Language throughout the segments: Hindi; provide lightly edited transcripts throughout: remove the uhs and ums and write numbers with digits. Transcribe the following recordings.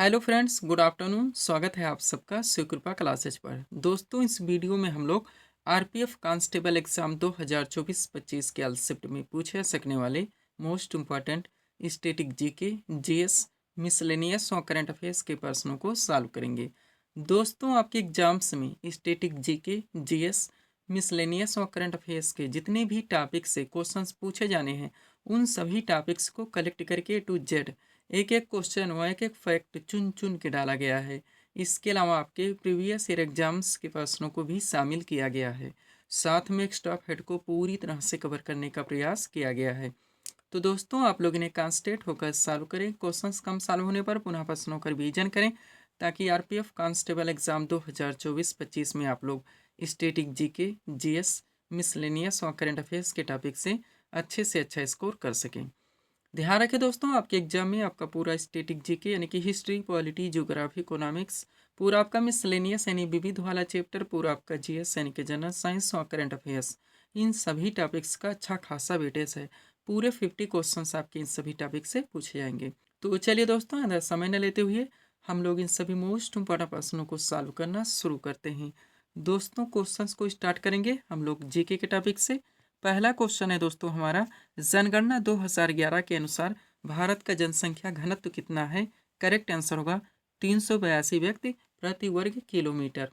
Hello friends, good afternoon. स्वागत है आप सबका शिव कृपा क्लासेज पर। दोस्तों, इस वीडियो में हम लोग आरपीएफ कांस्टेबल एग्जाम 2024-25 के एल शिफ्ट में पूछे जा सकने वाले most important static GK, GS, miscellaneous और करंट अफेयर्स के प्रश्नों को सॉल्व करेंगे। दोस्तों, आपके एग्जाम्स में स्टैटिक जीके, जीएस, मिसलेनियस और करंट अफेयर्स के जितने भी टॉपिक से क्वेश्चंस पूछे जाने हैं, उन सभी टॉपिक्स को कलेक्ट करके टू जेड एक एक क्वेश्चन व एक एक फैक्ट चुन चुन के डाला गया है। इसके अलावा आपके प्रीवियस ईयर एग्जाम्स के प्रश्नों को भी शामिल किया गया है। साथ में एक स्टॉप हेड को पूरी तरह से कवर करने का प्रयास किया गया है। तो दोस्तों, आप लोग इन्हें कॉन्सेंट्रेट होकर सॉल्व करें। क्वेश्चंस कम सॉल्व होने पर पुनः प्रश्नों का रिवीजन करें, ताकि आरपीएफ कांस्टेबल एग्जाम 2024-25 में आप लोग स्टैटिक जीके, जीएस, मिसलेनियस और करंट अफेयर्स के टॉपिक से अच्छा स्कोर कर सकें। ध्यान रखें दोस्तों, आपके एग्जाम में आपका पूरा स्टैटिक जीके यानी कि हिस्ट्री, पॉलिटी, ज्योग्राफी, इकोनॉमिक्स, पूरा आपका मिसलेनियस यानी विविध वाला चैप्टर, पूरा आपका जीएस यानी कि जनरल साइंस और करंट अफेयर्स, इन सभी टॉपिक्स का अच्छा खासा वेटेज है। पूरे 50 क्वेश्चंस आपके इन सभी टॉपिक से पूछे जाएंगे। तो चलिए दोस्तों, ज़्यादा समय न लेते हुए हम लोग इन सभी मोस्ट इम्पोर्टेंट प्रश्नों को सॉल्व करना शुरू करते हैं। दोस्तों, क्वेश्चंस को स्टार्ट करेंगे हम लोग जीके के टॉपिक से। पहला क्वेश्चन है दोस्तों हमारा, जनगणना 2011 के अनुसार भारत का जनसंख्या घनत्व कितना है? करेक्ट आंसर होगा 382 व्यक्ति प्रति वर्ग किलोमीटर।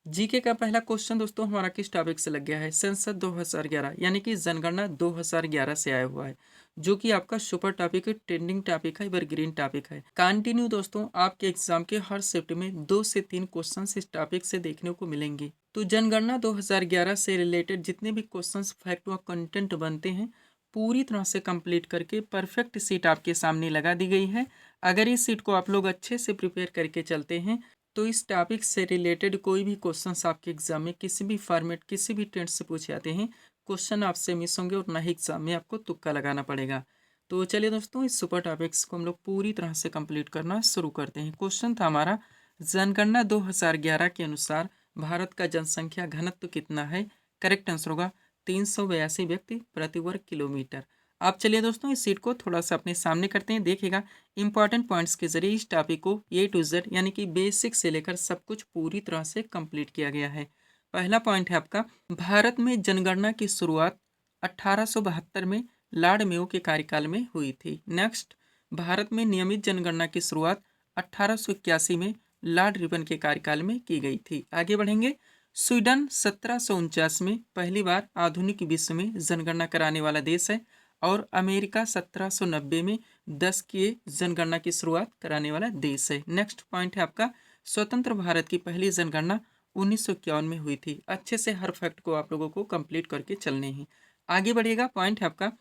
जीके का पहला क्वेश्चन दोस्तों हमारा किस टॉपिक से लग गया है? संसद 2011 यानी कि जनगणना 2011 से आया हुआ है, जो कि आपका सुपर टॉपिक है, ट्रेंडिंग टॉपिक है, एवरग्रीन टॉपिक है। कंटिन्यू दोस्तों आपके एग्जाम के हर शिफ्ट में 2 से 3 क्वेश्चन इस टॉपिक से देखने को मिलेंगे। तो जनगणना 2011 से रिलेटेड जितने भी क्वेश्चन, फैक्ट व कंटेंट बनते हैं, पूरी तरह से कंप्लीट करके परफेक्ट सीट आपके सामने लगा दी गई है। अगर इस सीट को आप लोग अच्छे से प्रिपेयर करके चलते हैं, तो इस टॉपिक से रिलेटेड कोई भी क्वेश्चंस आपके एग्जाम में किसी भी फॉर्मेट, किसी भी टेंस से पूछे जाते हैं, क्वेश्चन आपसे मिस होंगे और ना ही एग्जाम में आपको तुक्का लगाना पड़ेगा। तो चलिए दोस्तों, इस सुपर टॉपिक्स को हम लोग पूरी तरह से कंप्लीट करना शुरू करते हैं। क्वेश्चन था हमारा, जनगणना 2011 के अनुसार भारत का जनसंख्या घनत्व कितना है? करेक्ट आंसर होगा 382 व्यक्ति प्रति वर्ग किलोमीटर। आप चलिए दोस्तों, इस सीट को थोड़ा सा अपने सामने करते हैं। देखिएगा, इंपॉर्टेंट पॉइंट्स के जरिए इस टॉपिक को ए टू जेड यानी कि बेसिक से लेकर सब कुछ पूरी तरह से कंप्लीट किया गया है। पहला पॉइंट है आपका, भारत में जनगणना की शुरुआत 1872 में लॉर्ड मेयो के कार्यकाल में हुई थी। नेक्स्ट, भारत में नियमित जनगणना की शुरुआत 1881 में लॉर्ड रिपन के कार्यकाल में की गई थी। आगे बढ़ेंगे, स्वीडन 1749 में पहली बार आधुनिक विश्व में जनगणना कराने वाला देश है, और अमेरिका 1790 में 10 की जनगणना की शुरुआत कराने वाला देश है। नेक्स्ट पॉइंट है आपका, स्वतंत्र भारत की पहली जनगणना 1951 में हुई थी। अच्छे से हर फैक्ट को आप लोगों को कंप्लीट करके चलने हैं। आगे बढ़िएगा, पॉइंट है आपका,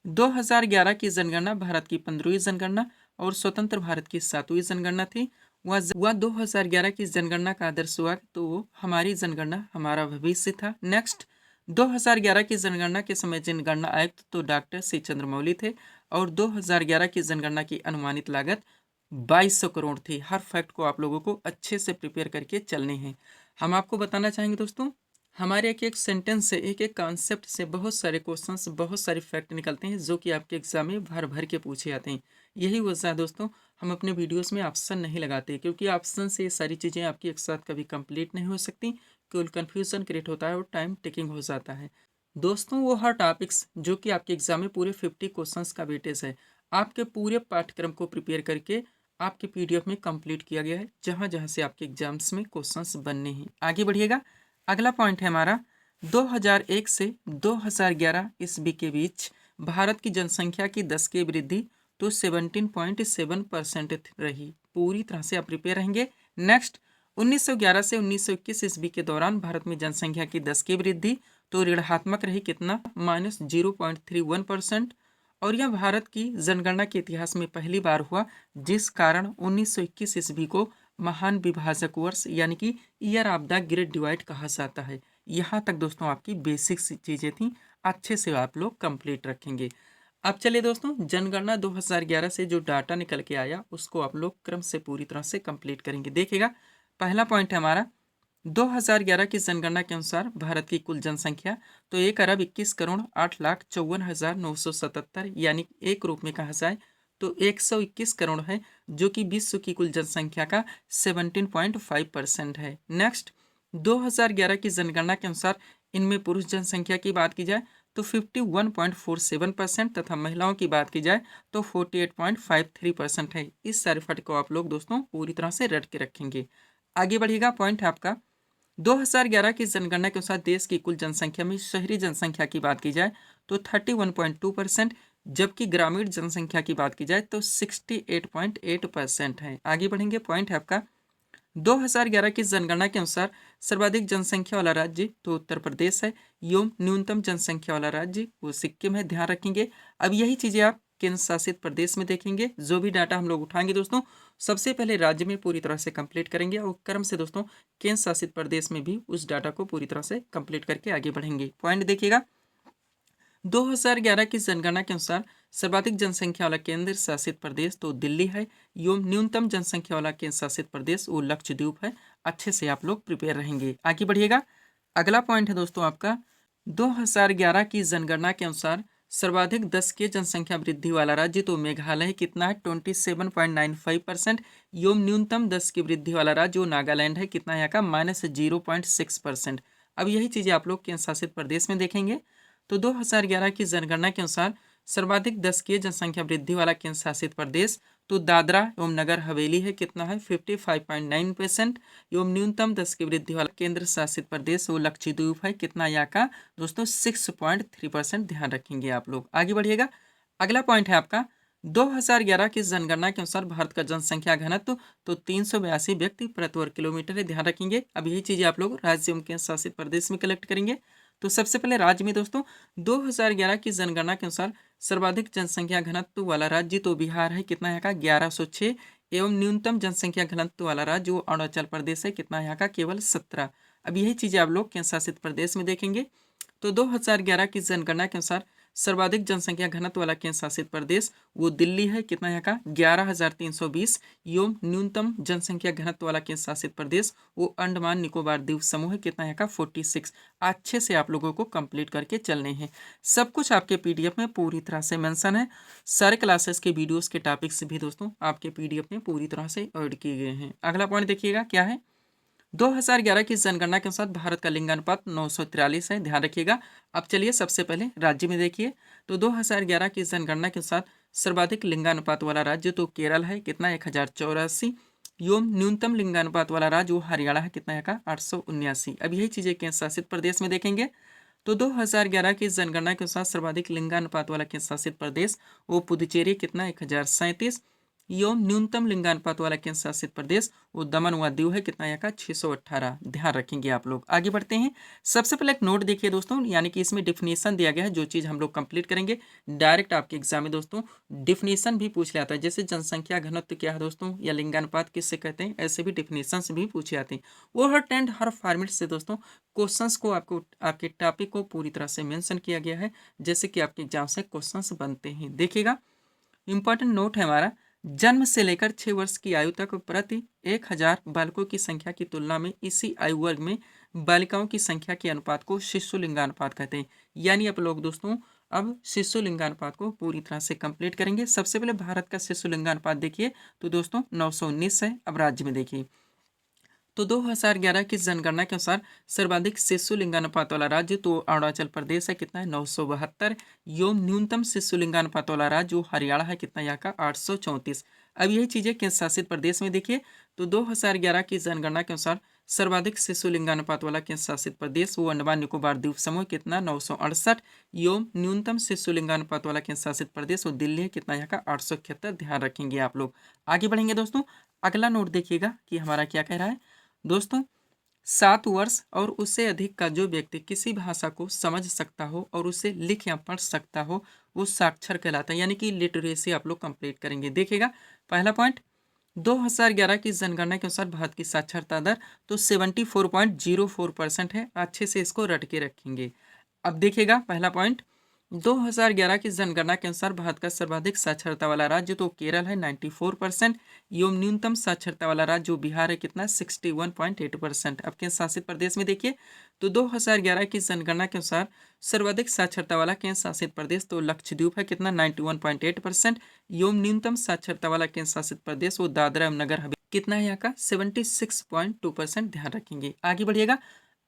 2011 की जनगणना भारत की 15वीं जनगणना और स्वतंत्र भारत की 7वीं जनगणना थी। वह 2011 की जनगणना का आदर्श हुआ, तो हमारी जनगणना हमारा भविष्य था। नेक्स्ट, 2011 की जनगणना के समय जनगणना आयुक्त तो डॉक्टर सी चंद्रमौली थे, और 2011 की जनगणना की अनुमानित लागत 2200 करोड़ थी। हर फैक्ट को आप लोगों को अच्छे से प्रिपेयर करके चलने हैं। हम आपको बताना चाहेंगे दोस्तों, हमारे एक एक सेंटेंस से, एक एक कॉन्सेप्ट से बहुत सारे क्वेश्चंस, बहुत सारे फैक्ट निकलते हैं, जो कि आपके एग्जाम में भर भर के पूछे जाते हैं। यही वजह है दोस्तों, हम अपने वीडियोस में ऑप्शन नहीं लगाते, क्योंकि ऑप्शन से ये सारी चीज़ें आपकी एक साथ कभी कंप्लीट नहीं हो सकती, केवल कन्फ्यूजन क्रिएट होता है और टाइम टेकिंग हो जाता है। दोस्तों, वो हर टॉपिक्स जो कि आपके एग्जाम में पूरे 50 क्वेश्चंस का वेटेज है, आपके पूरे पाठ्यक्रम को प्रिपेयर करके आपके पीडीएफ में कंप्लीट किया गया है, जहां जहां से आपके एग्जाम्स में क्वेश्चंस बनने हैं। आगे बढ़िएगा, अगला पॉइंट है हमारा, 2001 से 2011 ईस्वी के बीच भारत की जनसंख्या की 10 की वृद्धि तो 17.7% रही। पूरी तरह से आप प्रिपेयर रहेंगे। नेक्स्ट, 1911 से 1921 ईस्वी के दौरान भारत में जनसंख्या की 10 की वृद्धि तो ऋणात्मक रही, कितना? -0.31%। और यह भारत की जनगणना के इतिहास में पहली बार हुआ, जिस कारण 1921 ईस्वी को महान विभाजक वर्ष यानी कि year of the great divide कहा जाता है। यहाँ तक दोस्तों आपकी बेसिक चीज़ें थी, अच्छे से आप लोग कंप्लीट रखेंगे। अब चलिए दोस्तों, जनगणना 2011 से जो डाटा निकल के आया, उसको आप लोग क्रम से पूरी तरह से कंप्लीट करेंगे। देखिएगा, पहला पॉइंट है हमारा, 2011 की जनगणना के अनुसार भारत की कुल जनसंख्या तो 1 अरब 21 करोड़ 8 लाख 54,977, यानी एक रूप में कहा जाए तो 121 करोड़ है, जो कि विश्व की कुल जनसंख्या का 17.5% है। नेक्स्ट, 2011 की जनगणना के अनुसार इनमें पुरुष जनसंख्या की बात की जाए तो 51.47% तथा महिलाओं की बात की जाए तो 48.53% है। इस सारे फैक्ट को आप लोग दोस्तों पूरी तरह से रट के रखेंगे। आगे बढ़िएगा, पॉइंट है आपका 2011 की जनगणना के अनुसार देश की कुल जनसंख्या में शहरी जनसंख्या की बात की जाए तो 31.2%, जबकि ग्रामीण जनसंख्या की बात की जाए तो 68.8% है। आगे बढ़ेंगे, पॉइंट है आपका 2011 की जनगणना के अनुसार सर्वाधिक जनसंख्या वाला राज्य तो उत्तर प्रदेश है, एवं न्यूनतम जनसंख्या वाला राज्य वो सिक्किम है। ध्यान रखेंगे। अब यही चीजें आप केंद्र शासित प्रदेश में देखेंगे। जो भी डाटा हम लोग उठाएंगे दोस्तों, सबसे पहले राज्य में पूरी तरह से कंप्लीट करेंगे और क्रम से दोस्तों केंद्र शासित प्रदेश में भी उस डाटा को पूरी तरह से कंप्लीट करके आगे बढ़ेंगे। पॉइंट देखिएगा, 2011 की जनगणना के अनुसार सर्वाधिक जनसंख्या वाला केंद्र शासित प्रदेश तो दिल्ली है, एवं न्यूनतम जनसंख्या वाला केंद्र शासित प्रदेश वो लक्षद्वीप है। अच्छे से आप लोग प्रिपेयर रहेंगे। आगे बढ़िएगा, अगला पॉइंट है दोस्तों आपका 2011 की जनगणना के अनुसार सर्वाधिक 10 के जनसंख्या वृद्धि वाला राज्य तो मेघालय कितना है 27.95%, एवं न्यूनतम 10 की वृद्धि वाला राज्य वो नागालैंड है, कितना यहाँ का -0.6%। अब यही चीजें आप लोग केंद्र शासित प्रदेश में देखेंगे। तो 2011 की जनगणना के अनुसार सर्वाधिक 10 की जनसंख्या वृद्धि वाला केंद्र शासित प्रदेश तो दादरा एवं नगर हवेली है, कितना है 55.9%, एवं न्यूनतम 10 की वृद्धि वाला केंद्र शासित प्रदेश वो लक्षद्वीप है, कितना यहाँ का दोस्तों 6.3%। ध्यान रखेंगे आप लोग। आगे बढ़िएगा, अगला पॉइंट है आपका 2011 की जनगणना के अनुसार भारत का जनसंख्या घनत्व तो 382 व्यक्ति प्रति वर्ग किलोमीटर है। ध्यान रखेंगे। अब यही चीजें आप लोग राज्य एवं केंद्र शासित प्रदेश में कलेक्ट करेंगे। तो सबसे पहले राज्य में दोस्तों 2011 की जनगणना के अनुसार सर्वाधिक जनसंख्या घनत्व वाला राज्य तो बिहार है, कितना यहाँ का 1106, एवं न्यूनतम जनसंख्या घनत्व वाला राज्य वो अरुणाचल प्रदेश है, कितना यहाँ का केवल 17। अब यही चीजें आप लोग केंद्र शासित प्रदेश में देखेंगे। तो 2011 की जनगणना के अनुसार सर्वाधिक जनसंख्या घनत्व वाला केंद्र शासित प्रदेश वो दिल्ली है, कितना यहाँ का 11,320, एवं न्यूनतम जनसंख्या घनत्व वाला केंद्र शासित प्रदेश वो अंडमान निकोबार द्वीप समूह है, कितना यहाँ का 46। अच्छे से आप लोगों को कंप्लीट करके चलने हैं। सब कुछ आपके पीडीएफ में पूरी तरह से मेंशन है। सारे क्लासेस के वीडियोस के टॉपिक्स भी दोस्तों आपके पीडीएफ में पूरी तरह से ऐड किए गए हैं। अगला पॉइंट देखिएगा क्या है, 2011 की जनगणना के अनुसार भारत का लिंगानुपात 943 है। ध्यान रखिएगा। अब चलिए सबसे पहले राज्य में देखिए। तो 2011 की जनगणना के अनुसार सर्वाधिक लिंगानुपात वाला राज्य तो केरल है, कितना 1084, एवं न्यूनतम लिंगानुपात वाला राज्य वो हरियाणा है, कितना का 879। अब यही चीजें केंद्र शासित प्रदेश में देखेंगे। तो 2011 की जनगणना के अनुसार सर्वाधिक लिंगानुपात वाला केंद्र शासित प्रदेश वो पुदुचेरी, कितना 1037, एवं न्यूनतम लिंगानुपात वाला केंद्र शासित प्रदेश वो दमन व दीव है, कितना यहाँ का 618। ध्यान रखेंगे आप लोग। आगे बढ़ते हैं। सबसे पहले एक नोट देखिए दोस्तों, यानी कि इसमें डिफिनेशन दिया गया है। जो चीज़ हम लोग कंप्लीट करेंगे डायरेक्ट आपके एग्जाम में दोस्तों डिफिनेशन भी पूछ लिया था। जैसे जनसंख्या घनत्व क्या है दोस्तों, या लिंगानुपात किससे कहते हैं, ऐसे भी डिफिनेशन भी पूछे जाते हैं। वो हर टेंड हर फॉर्मेट से दोस्तों क्वेश्चंस को आपको आपके टॉपिक को पूरी तरह से मेंशन किया गया है, जैसे कि आपके एग्जाम से क्वेश्चंस बनते हैं। देखिएगा, इंपॉर्टेंट नोट है हमारा, जन्म से लेकर 6 वर्ष की आयु तक प्रति 1000 बालकों की संख्या की तुलना में इसी आयु वर्ग में बालिकाओं की संख्या के अनुपात को शिशु लिंगानुपात कहते हैं। यानी आप लोग दोस्तों अब शिशु लिंगानुपात को पूरी तरह से कंप्लीट करेंगे। सबसे पहले भारत का शिशु लिंगानुपात देखिए तो दोस्तों 919 है। अब राज्य में देखिए तो 2011 की जनगणना के अनुसार सर्वाधिक शिशु लिंगानुपात वाला राज्य तो अरुणाचल प्रदेश है, कितना है 972, एवं न्यूनतम शिशु लिंगानुपात वाला राज्य वो हरियाणा है, कितना यहाँ का 834। अब यही चीजें केंद्र शासित प्रदेश में देखिए। तो 2011 की जनगणना के अनुसार सर्वाधिक शिशु लिंगानुपात वाला केंद्र शासित प्रदेश वो अंडमान निकोबार द्वीप समूह, कितना 968, एवं न्यूनतम शिशु लिंगानुपात वाला केंद्र शासित प्रदेश वो दिल्ली है, कितना यहाँ का 871। ध्यान रखेंगे आप लोग। आगे बढ़ेंगे दोस्तों। अगला नोट देखिएगा कि हमारा क्या कह रहा है दोस्तों, 7 वर्ष और उससे अधिक का जो व्यक्ति किसी भाषा को समझ सकता हो और उसे लिख या पढ़ सकता हो वो साक्षर कहलाता है, यानी कि लिटरेसी आप लोग कंप्लीट करेंगे। देखिएगा, पहला पॉइंट 2011 की जनगणना के अनुसार भारत की साक्षरता दर तो 74.04% है। अच्छे से इसको रट के रखेंगे। अब देखिएगा, पहला पॉइंट 2011 की जनगणना के अनुसार भारत का सर्वाधिक साक्षरता वाला राज्य तो केरल है 94% एवं न्यूनतम साक्षरता वाला राज्य जो बिहार है कितना 61.8%। अब केंद्र शासित प्रदेश में देखिए तो 2011 की जनगणना के अनुसार सर्वाधिक साक्षरता वाला केंद्र शासित प्रदेश तो लक्षद्वीप है कितना 91.8% एवं न्यूनतम साक्षरता वाला केंद्र शासित प्रदेश वो दादरा एवं नगर हवेली कितना है यहाँ का 76.2%। ध्यान रखेंगे। आगे बढ़िएगा।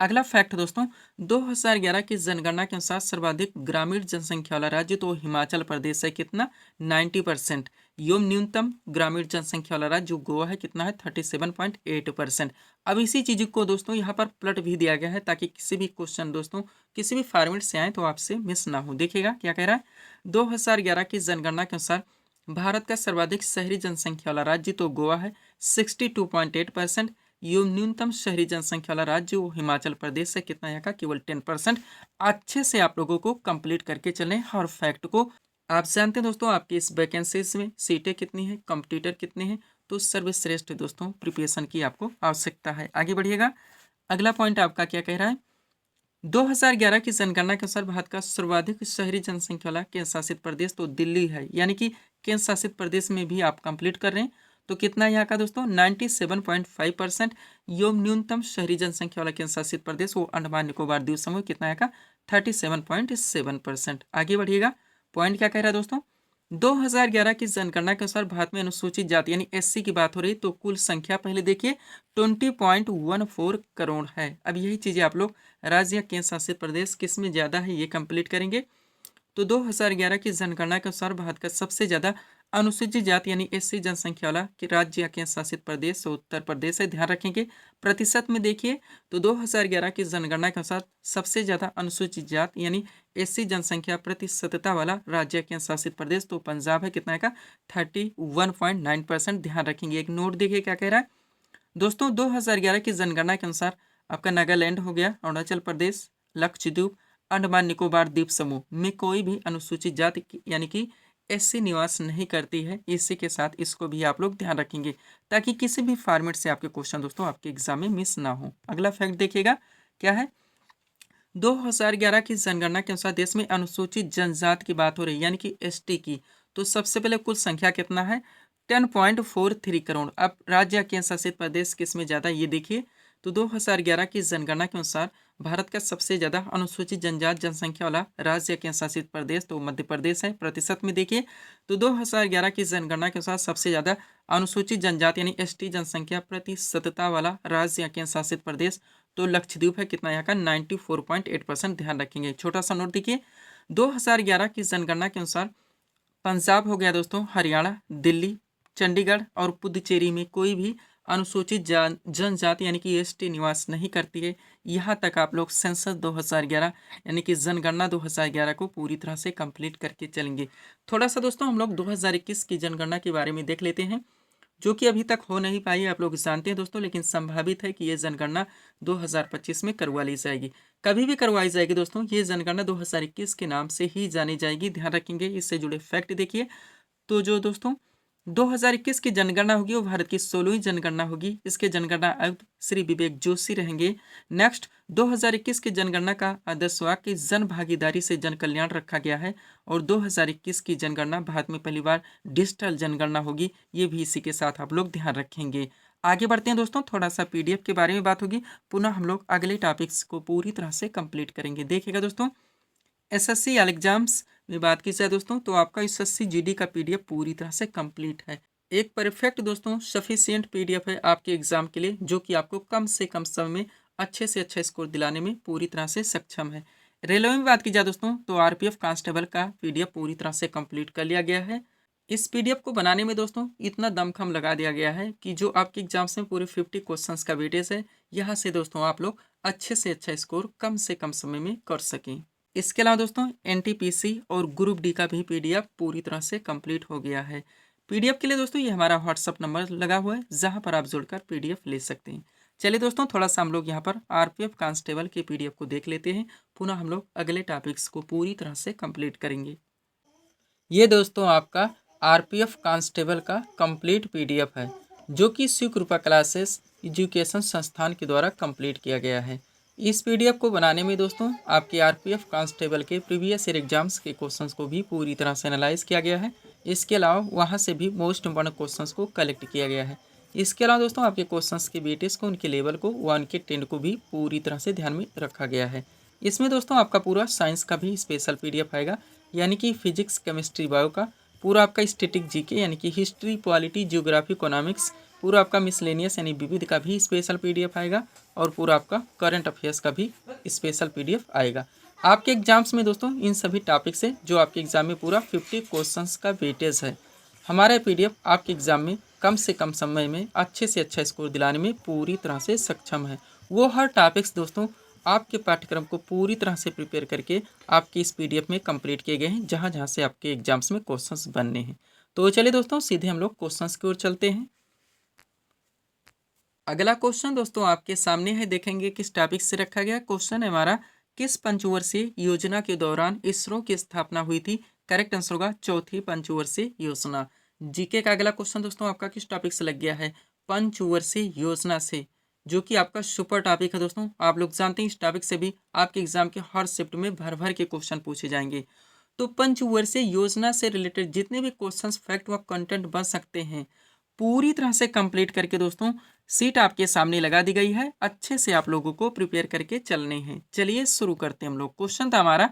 अगला फैक्ट दोस्तों 2011 की जनगणना के अनुसार सर्वाधिक ग्रामीण जनसंख्या वाला राज्य तो हिमाचल प्रदेश है कितना 90% एवं न्यूनतम ग्रामीण जनसंख्या वाला राज्य जो गोवा है कितना है 37.8%। अब इसी चीज को दोस्तों यहाँ पर प्लट भी दिया गया है ताकि किसी भी क्वेश्चन दोस्तों किसी भी फॉर्मेट से आए तो आपसे मिस ना हो। देखिएगा क्या कह रहा है 2011 की जनगणना के अनुसार भारत का सर्वाधिक शहरी जनसंख्या वाला राज्य तो गोवा है 62.8% एवं न्यूनतम शहरी जनसंख्या वाला राज्य वो हिमाचल प्रदेश है कितना यहाँ का केवल 10%। अच्छे से आप लोगों को कंप्लीट करके चलें। और फैक्ट को आप जानते हैं दोस्तों आपकी इस वैकेंसीज में सीटें कितनी है, कंपटीटर कितने हैं, तो सर्वश्रेष्ठ दोस्तों प्रिपरेशन की आपको आवश्यकता है। आगे बढ़िएगा। अगला पॉइंट आपका क्या कह रहा है 2011 की जनगणना के अनुसार भारत का सर्वाधिक शहरी जनसंख्या वाला केंद्र शासित प्रदेश तो दिल्ली है, यानी कि केंद्र शासित प्रदेश में भी आप कंप्लीट कर रहे हैं तो कितना यहाँ का दोस्तों 97.5% एवं न्यूनतम शहरी जनसंख्या वाला केंद्र शासित प्रदेश वो अंडमान निकोबार द्वीप समूह कितना यहाँ का 37.7%। आगे बढ़िएगा। पॉइंट क्या कह रहा है दोस्तों 2011 की जनगणना के अनुसार भारत में अनुसूचित जाति यानी एससी की बात हो रही तो कुल संख्या पहले देखिए 20.14 करोड़ है। अब यही चीजें आप लोग राज्य या केंद्र शासित प्रदेश किस में ज्यादा है ये कंप्लीट करेंगे। तो 2011 की जनगणना के अनुसार भारत का सबसे ज्यादा अनुसूचित जाति यानी एससी जनसंख्या वाला कि राज्य या केंद्र शासित प्रदेश उत्तर प्रदेश है। ध्यान रखेंगे। प्रतिशत में देखिए तो 2011 की जनगणना के अनुसार सबसे ज्यादा अनुसूचित जाति यानी एससी जनसंख्या प्रतिशतता वाला राज्य केंद्र शासित प्रदेश तो पंजाब है कितना का 31.9%। ध्यान रखेंगे। एक नोट देखिए क्या कह रहा है दोस्तों 2011 की जनगणना के अनुसार आपका नागालैंड हो गया, अरुणाचल प्रदेश, लक्षद्वीप, अंडमान निकोबार द्वीप समूह में कोई भी अनुसूचित जाति यानी कि एससी निवास नहीं करती है। इसी के साथ इसको भी आप लोग ध्यान रखेंगे ताकि किसी भी फॉर्मेट से आपके क्वेश्चन दोस्तों आपके एग्जाम में मिस ना हो। अगला फैक्ट देखिएगा क्या है 2011 की जनगणना के अनुसार देश में अनुसूचित जनजाति की बात हो रही है यानी कि एसटी की, तो सबसे पहले कुल संख्या कितना है 10.43 करोड़। अब राज्य या केंद्र शासित प्रदेश किस में ज्यादा ये देखिए तो 2011 की जनगणना के अनुसार भारत का सबसे ज्यादा अनुसूचित जनजाति जनसंख्या वाला राज्य या केंद्र शासित प्रदेश तो मध्य प्रदेश है। प्रतिशत में देखिए तो 2011 की जनगणना के अनुसार सबसे ज्यादा अनुसूचित जनजाति यानी एसटी जनसंख्या प्रतिशतता वाला राज्य या केंद्र शासित प्रदेश तो लक्षद्वीप है कितना यहाँ का 94.8%। ध्यान रखेंगे। छोटा सा नोट देखिए 2011 की जनगणना के अनुसार पंजाब हो गया दोस्तों, हरियाणा, दिल्ली, चंडीगढ़ और पुदुचेरी में कोई भी अनुसूचित जनजाति यानी कि एसटी निवास नहीं करती है। यहाँ तक आप लोग सेंसस 2011 यानी कि जनगणना 2011 को पूरी तरह से कंप्लीट करके चलेंगे। थोड़ा सा दोस्तों हम लोग 2021 की जनगणना के बारे में देख लेते हैं जो कि अभी तक हो नहीं पाई, आप लोग जानते हैं दोस्तों, लेकिन संभावित है कि ये जनगणना 2025 में करवा ली जाएगी। कभी भी करवाई जाएगी दोस्तों, ये जनगणना 2021 के नाम से ही जानी जाएगी। ध्यान रखेंगे। इससे जुड़े फैक्ट देखिए तो जो दोस्तों 2021 की जनगणना होगी वो भारत की 16वीं जनगणना होगी। इसके जनगणना आयुक्त श्री विवेक जोशी रहेंगे। नेक्स्ट 2021 की जनगणना का आदर्श वाक्य जन भागीदारी से जन कल्याण रखा गया है और 2021 की जनगणना भारत में पहली बार डिजिटल जनगणना होगी। ये भी इसी के साथ आप लोग ध्यान रखेंगे। आगे बढ़ते हैं दोस्तों, थोड़ा सा पीडीएफ के बारे में बात होगी। पुनः हम लोग अगले टॉपिक्स को पूरी तरह से कंप्लीट करेंगे। देखिएगा दोस्तों एसएससी एग्जाम्स में बात की जाए दोस्तों तो आपका एसएससी जीडी का पीडीएफ पूरी तरह से कंप्लीट है। एक परफेक्ट दोस्तों सफिशिएंट पीडीएफ है आपके एग्जाम के लिए जो कि आपको कम से कम समय में अच्छे से अच्छा स्कोर दिलाने में पूरी तरह से सक्षम है। रेलवे में बात की जाए दोस्तों तो आरपीएफ कांस्टेबल का पीडीएफ पूरी तरह से कंप्लीट कर लिया गया है। इस पीडीएफ को बनाने में दोस्तों इतना दमखम लगा दिया गया है कि जो आपके एग्जाम्स में पूरे 50 क्वेश्चंस का वेटेज है, यहाँ से दोस्तों आप लोग अच्छे से अच्छा स्कोर कम से कम समय में कर सकें। इसके अलावा दोस्तों एनटीपीसी और ग्रुप डी का भी पीडीएफ पूरी तरह से कंप्लीट हो गया है। पीडीएफ के लिए दोस्तों ये हमारा व्हाट्सअप नंबर लगा हुआ है जहां पर आप जुड़कर पीडीएफ ले सकते हैं। चलिए दोस्तों थोड़ा सा हम लोग यहाँ पर आरपीएफ कांस्टेबल के पीडीएफ को देख लेते हैं। पुनः हम लोग अगले टॉपिक्स को पूरी तरह से कंप्लीट करेंगे। ये दोस्तों आपका आरपीएफ कांस्टेबल का कंप्लीट पीडीएफ है जो कि शिव कृपा क्लासेस एजुकेशन संस्थान के द्वारा कंप्लीट किया गया है। इस पीडीएफ को बनाने में दोस्तों आपके आरपीएफ कांस्टेबल के प्रीवियस ईयर एग्जाम्स के क्वेश्चंस को भी पूरी तरह से एनालाइज किया गया है। इसके अलावा वहां से भी मोस्ट इंपॉर्टेंट क्वेश्चंस को कलेक्ट किया गया है। इसके अलावा दोस्तों आपके क्वेश्चंस के वेटेज को, उनके लेवल को, 1 के 10 को भी पूरी तरह से ध्यान में रखा गया है। इसमें दोस्तों आपका पूरा साइंस का भी स्पेशल पीडीएफ आएगा, यानी कि फिजिक्स, केमिस्ट्री, बायो का पूरा आपका स्टैटिक जीके यानी कि हिस्ट्री, पॉलिटी, ज्योग्राफी, इकोनॉमिक्स, पूरा आपका मिसलेनियस यानी विविध का भी स्पेशल पीडीएफ आएगा और पूरा आपका करंट अफेयर्स का भी स्पेशल पीडीएफ आएगा। आपके एग्जाम्स में दोस्तों इन सभी टॉपिक से जो आपके एग्जाम में पूरा 50 क्वेश्चंस का वेटेज है, हमारा पीडीएफ आपके एग्जाम में कम से कम समय में अच्छे से अच्छा स्कोर दिलाने में पूरी तरह से सक्षम है। वो हर टॉपिक्स दोस्तों आपके पाठ्यक्रम को पूरी तरह से प्रिपेयर करके आपकी इस पीडीएफ में कंप्लीट किए गए हैं, जहाँ जहाँ से आपके एग्जाम्स में क्वेश्चंस बनने हैं। तो चलिए दोस्तों सीधे हम लोग क्वेश्चंस की ओर चलते हैं। अगला क्वेश्चन दोस्तों आपके सामने है, देखेंगे किस टॉपिक से रखा गया। क्वेश्चन है हमारा, किस पंचवर्षीय योजना के दौरान इसरो की स्थापना हुई थी। करेक्ट आंसर होगा चौथी पंचवर्षीय योजना। जीके का अगला क्वेश्चन दोस्तों आपका किस टॉपिक से लग गया है, पंचवर्षीय योजना से, जो कि आपका सुपर टॉपिक है दोस्तों। आप लोग जानते हैं इस टॉपिक से भी आपके एग्जाम के हर शिफ्ट में भर भर के क्वेश्चन पूछे जाएंगे। तो पंचवर्षीय योजना से रिलेटेड जितने भी क्वेश्चंस, फैक्ट व कंटेंट बन सकते हैं पूरी तरह से कंप्लीट करके दोस्तों सीट आपके सामने लगा दी गई है। अच्छे से आप लोगों को प्रिपेयर करके चलने हैं। चलिए शुरू करते हैं हम लोग। क्वेश्चन था हमारा,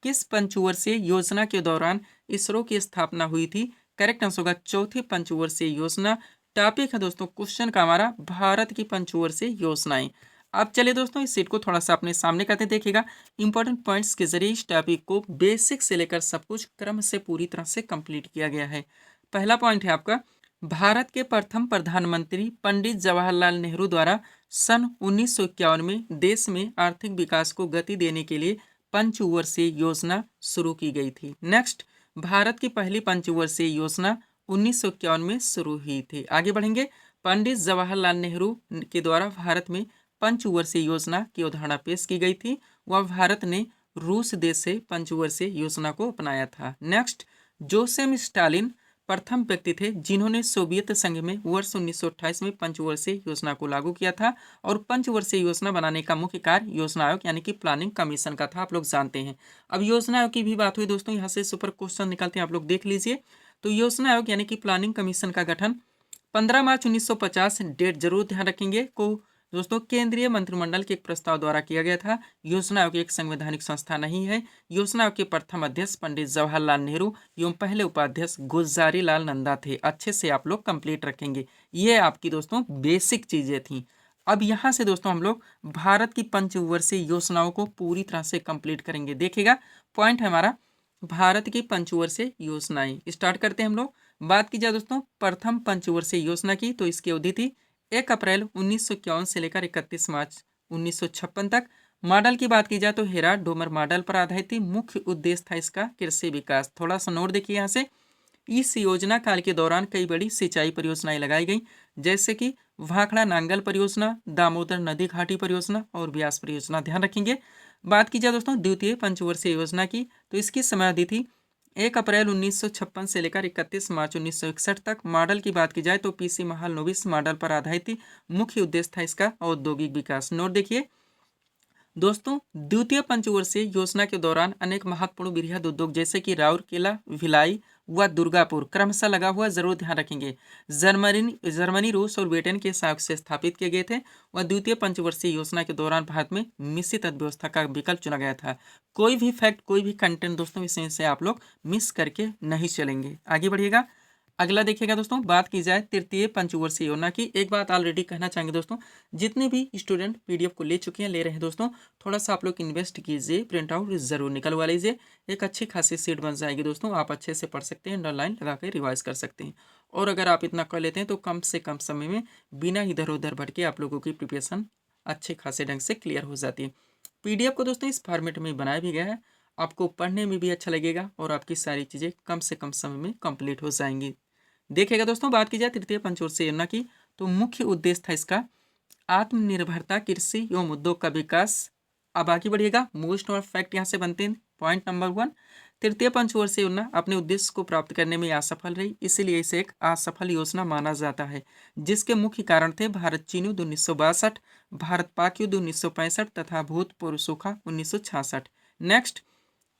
किस पंचवर्षीय योजना के दौरान इसरो की स्थापना हुई थी। करेक्ट आंसर होगा चौथी पंचवर्षीय योजना। टॉपिक है दोस्तों क्वेश्चन का हमारा, भारत की पंचवर्षीय योजनाएं। अब चलिए दोस्तों इस सीट को थोड़ा सा अपने सामने करते देखिएगा। इंपॉर्टेंट पॉइंट्स के जरिए इस टॉपिक को बेसिक से लेकर सब कुछ क्रम से पूरी तरह से कंप्लीट किया गया है। पहला पॉइंट है आपका, भारत के प्रथम प्रधानमंत्री पंडित जवाहरलाल नेहरू द्वारा सन 1951 में देश में आर्थिक विकास को गति देने के लिए पंचवर्षीय योजना शुरू की गई थी। नेक्स्ट, भारत की पहली पंचवर्षीय योजना 1951 में शुरू हुई थी। आगे बढ़ेंगे, पंडित जवाहरलाल नेहरू के द्वारा भारत में पंचवर्षीय योजना की अवधारणा पेश की गई थी। वह भारत ने रूस देश से पंचवर्षीय योजना को अपनाया था। नेक्स्ट, जोसेफ स्टालिन प्रथम व्यक्ति थे जिन्होंने सोवियत संघ में वर्ष 1928 में पंचवर्षीय योजना को लागू किया था। और पंचवर्षीय योजना बनाने का मुख्य कार्य योजना आयोग यानी कि प्लानिंग कमीशन का था, आप लोग जानते हैं। अब योजना आयोग की भी बात हुई दोस्तों, यहाँ से सुपर क्वेश्चन निकलते हैं, आप लोग देख लीजिए। तो योजना आयोग यानी कि प्लानिंग कमीशन का गठन 15 मार्च 1950, डेट जरूर ध्यान रखेंगे, को दोस्तों केंद्रीय मंत्रिमंडल के एक प्रस्ताव द्वारा किया गया था। योजना आयोग एक संवैधानिक संस्था नहीं है। योजना आयोग के प्रथम अध्यक्ष पंडित जवाहरलाल नेहरू एवं पहले उपाध्यक्ष गुलजारी लाल नंदा थे। अच्छे से आप लोग कंप्लीट रखेंगे। ये आपकी दोस्तों बेसिक चीजें थी। अब यहाँ से दोस्तों हम लोग भारत की पंचवर्षीय योजनाओं को पूरी तरह से कंप्लीट करेंगे। देखिएगा पॉइंट है हमारा, भारत की पंचवर्षीय योजनाएं। स्टार्ट करते हैं हम लोग। बात की जाए दोस्तों प्रथम पंचवर्षीय योजना की, तो इसकी अवधि थी 1 अप्रैल 1951 से लेकर 31 मार्च 1956 तक। मॉडल की बात की जाए तो हेराल्ड डोमर मॉडल पर आधारित थी। मुख्य उद्देश्य था इसका कृषि विकास। थोड़ा सा नोट देखिए यहाँ से, इस योजना काल के दौरान कई बड़ी सिंचाई परियोजनाएं लगाई गई, जैसे कि भाखड़ा नांगल परियोजना, दामोदर नदी घाटी परियोजना और ब्यास परियोजना। ध्यान रखेंगे। बात की जाए दोस्तों द्वितीय पंचवर्षीय योजना की, तो इसकी समयावधि थी 1 अप्रैल 1956 से लेकर 31 मार्च 1961 तक। मॉडल की बात की जाए तो पीसी महालनोबिस मॉडल पर आधारित थी। मुख्य उद्देश्य था इसका औद्योगिक विकास। नोट देखिए दोस्तों, द्वितीय पंचवर्षीय योजना के दौरान अनेक महत्वपूर्ण वृहद उद्योग जैसे कि राउरकेला, भिलाई व दुर्गापुर क्रमशः लगा हुआ, जरूर ध्यान रखेंगे, जर्मनी, रूस और ब्रिटेन के सहयोग से स्थापित किए गए थे। वह द्वितीय पंचवर्षीय योजना के दौरान भारत में मिश्रित अर्थव्यवस्था का विकल्प चुना गया था। कोई भी फैक्ट, कोई भी कंटेंट दोस्तों इसमें से आप लोग मिस करके नहीं चलेंगे। आगे बढ़िएगा। अगला देखिएगा दोस्तों, बात की जाए तृतीय पंचवर्षीय योजना की। एक बात ऑलरेडी कहना चाहेंगे दोस्तों, जितने भी स्टूडेंट पीडीएफ को ले चुके हैं, ले रहे हैं दोस्तों, थोड़ा सा आप लोग इन्वेस्ट कीजिए, प्रिंट आउट जरूर निकलवा लीजिए। एक अच्छी खासी सीट बन जाएगी दोस्तों, आप अच्छे से पढ़ सकते हैं, अंडरलाइन लगा कर रिवाइज कर सकते हैं। और अगर आप इतना कर लेते हैं तो कम से कम समय में बिना इधर उधर भटके आप लोगों की प्रिपरेशन अच्छे खासे ढंग से क्लियर हो जाती है। पीडीएफ को दोस्तों इस फॉर्मेट में बनाया भी गया है, आपको पढ़ने में भी अच्छा लगेगा और आपकी सारी चीज़ें कम से कम समय में कंप्लीट हो जाएंगी। देखिएगा दोस्तों, बात की जाए तृतीय पंचवर्षीय योजना की, तो मुख्य उद्देश्य था इसका आत्मनिर्भरता, कृषि एवं उद्योग का विकास। अब आगे बढ़िएगा। मोस्ट और फैक्ट यहाँ से बनते हैं। पॉइंट नंबर 1, तृतीय पंचवर्षीय योजना अपने उद्देश्य को प्राप्त करने में असफल रही, इसीलिए इसे एक असफल योजना माना जाता है, जिसके मुख्य कारण थे भारत चीन युद्ध 1962, भारत पाक युद्ध 1965 तथा भूतपूर्व सूखा 1966। नेक्स्ट,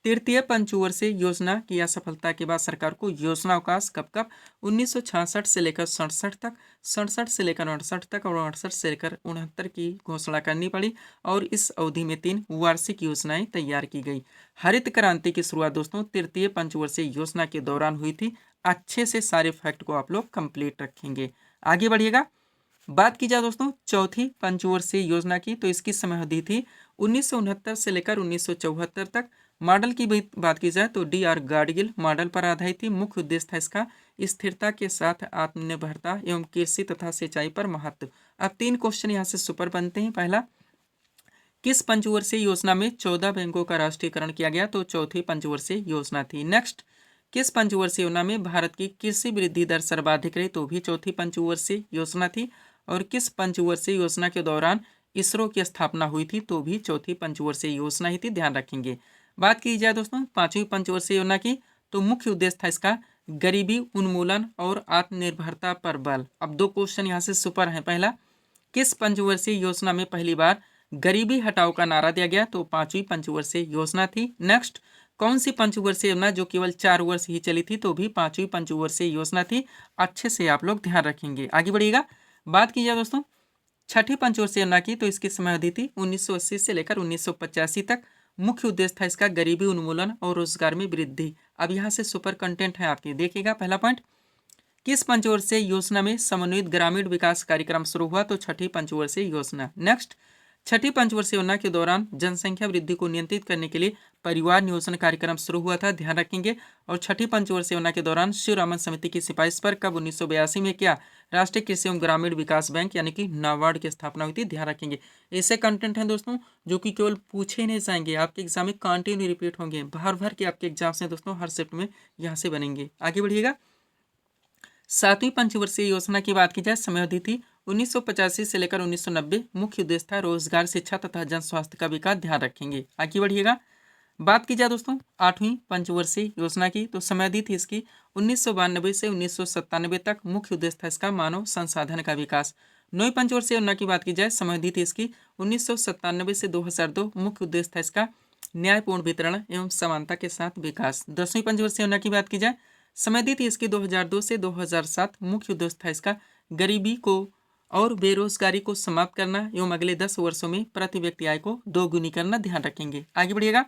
तृतीय पंचवर्षीय योजना की असफलता के बाद सरकार को योजना अवकाश कब कब 1966 से लेकर 67 तक, 67 से लेकर 68 तक और 68 से लेकर 69 की घोषणा करनी पड़ी और इस अवधि में 3 वार्षिक योजनाएं तैयार की गई। हरित क्रांति की शुरुआत दोस्तों तृतीय पंचवर्षीय योजना के दौरान हुई थी। अच्छे से सारे फैक्ट को आप लोग कंप्लीट रखेंगे। आगे बढ़िएगा। बात की जाए दोस्तों चौथी पंचवर्षीय योजना की, तो इसकी समय अवधि थी 1969 से लेकर 1974 तक। मॉडल की बात की जाए तो डी आर गाडगिल मॉडल पर आधारित थी। मुख्य उद्देश्य था इसका स्थिरता के साथ आत्मनिर्भरता एवं कृषि तथा सिंचाई पर महत्व। अब 3 क्वेश्चन यहाँ से सुपर बनते हैं। पहला, किस पंचवर्षीय योजना में 14 बैंकों का राष्ट्रीयकरण किया गया? तो चौथी पंचवर्षीय योजना थी। नेक्स्ट, किस पंचवर्षीय योजना में भारत की कृषि वृद्धि दर सर्वाधिक रही? तो भी चौथी पंचवर्षीय योजना थी। और किस पंचवर्षीय योजना के दौरान इसरो की स्थापना हुई थी? तो भी चौथी पंचवर्षीय योजना ही थी, ध्यान रखेंगे। बात की जाए दोस्तों पांचवी पंचवर्षीय योजना की, तो मुख्य उद्देश्य था इसका गरीबी उन्मूलन और आत्मनिर्भरता पर बल। अब 2 क्वेश्चन यहाँ से सुपर है। पहला, किस पंचवर्षीय योजना में पहली बार गरीबी हटाओ का नारा दिया गया? तो पांचवी पंचवर्षीय योजना थी। नेक्स्ट, कौन सी पंचवर्षीय योजना जो केवल 4 वर्ष ही चली थी? तो भी पांचवी पंचवर्षीय योजना थी। अच्छे से आप लोग ध्यान रखेंगे। आगे बढ़िएगा। बात की जाए दोस्तों छठी पंचवर्षीय योजना की, तो इसकी समय अवधि थी 1980 से लेकर 1985 तक। मुख्य उद्देश्य था इसका गरीबी उन्मूलन और रोजगार में वृद्धि। अब यहाँ से सुपर कंटेंट है आपके, देखिएगा। पहला पॉइंट, किस पंचवर्षीय योजना में समन्वित ग्रामीण विकास कार्यक्रम शुरू हुआ? तो छठी पंचवर्षीय योजना। नेक्स्ट, छठी पंचवर्षीय योजना के दौरान जनसंख्या वृद्धि को नियंत्रित करने के लिए परिवार नियोजन कार्यक्रम शुरू हुआ था, ध्यान रखेंगे। और छठी पंचवर्षीय योजना के दौरान शिवरामन समिति की सिफारिश पर कब 1982 में क्या राष्ट्रीय कृषि एवं ग्रामीण विकास बैंक यानी कि नाबार्ड की स्थापना हुई थी, ध्यान रखेंगे। ऐसे कंटेंट हैं दोस्तों जो कि केवल पूछे नहीं जाएंगे, आपके एग्जाम में कंटिन्यू रिपीट होंगे। भर भर के आपके एग्जाम से दोस्तों हर शिफ्ट में यहाँ से बनेंगे। आगे बढ़िएगा। सातवीं पंचवर्षीय योजना की बात की जाए, समय अवधि थी 1985 से लेकर 1990। मुख्य उद्देश्य था रोजगार, शिक्षा तथा जन स्वास्थ्य का विकास, ध्यान रखेंगे। आगे बढ़िएगा। बात की जाए दोस्तों आठवीं पंचवर्षीय योजना की, तो समय अवधि थी इसकी 1992 से 1997 तक। मुख्य उद्देश्य था इसका मानव संसाधन का विकास। नौवीं पंचवर्षीय योजना की बात की जाए, समय अवधि थी इसकी 1997 से 2002। मुख्य उद्देश्य था इसका न्यायपूर्ण वितरण एवं समानता के साथ विकास। 10वीं पंचवर्षीय योजना की बात की जाए, समय दी थी इसकी 2002 से 2007। मुख्य उद्देश्य था इसका गरीबी को और बेरोजगारी को समाप्त करना एवं अगले 10 वर्षों में प्रति व्यक्ति आय को दोगुनी करना, ध्यान रखेंगे। आगे बढ़िएगा।